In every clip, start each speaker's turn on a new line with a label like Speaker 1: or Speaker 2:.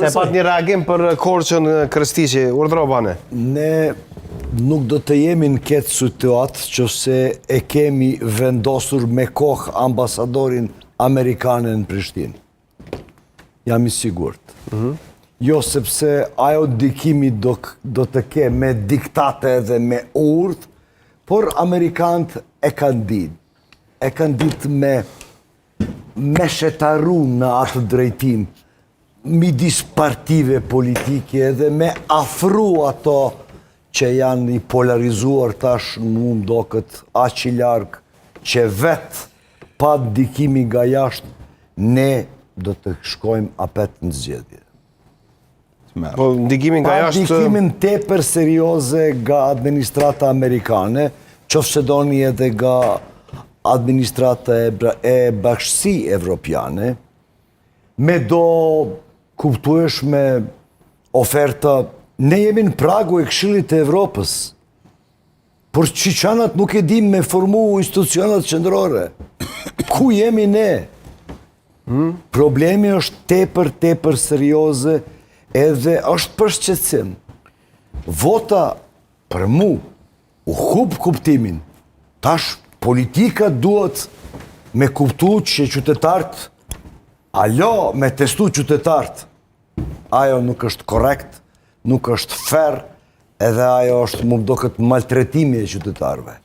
Speaker 1: E pat një reagim për Korçën Krstiqi, urdhro bane.
Speaker 2: Ne nuk do të jemi në këtë situatë që se e kemi vendosur me kohë ambasadorin Amerikanë në Prishtinë. Jam i sigurt. Jo sepse ajo dikimi do të ke me diktate dhe me urdhë, por Amerikanët e kanë ditë. E kanë ditë me shetaru në atë drejtim midis partive politike dhe me afru ato që janë i polarizuar tash në do këtë aq i largë që vetë pa dikimi nga jashtë ne do të shkojmë apet në zgjedhje.
Speaker 1: Po ndikimin nga jashtë...
Speaker 2: Pa ndikimin tepër serioze nga administrata amerikane, qofse doni edhe nga administrata e Bashkësi Evropiane, me do kuptuesh me oferta, ne jemi në pragu e Këshillit të Evropës, por Çiçanat nuk e dim me formu institucionat qendrore. Ku jemi ne? Problemi është tepër serioze edhe është për shqetësim. Vota për mu u hub kuptimin. Tash politika duhet me kuptu që qytetarët, alo, me testu qytetarët, ajo nuk është korrekt, nuk është fair, edhe ajo është më do këtë maltretimi e qytetarëve.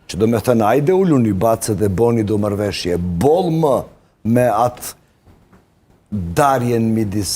Speaker 2: Që do me thënë, ajde ullu një batse dhe boni do marveshje, bol më me atë darjen midis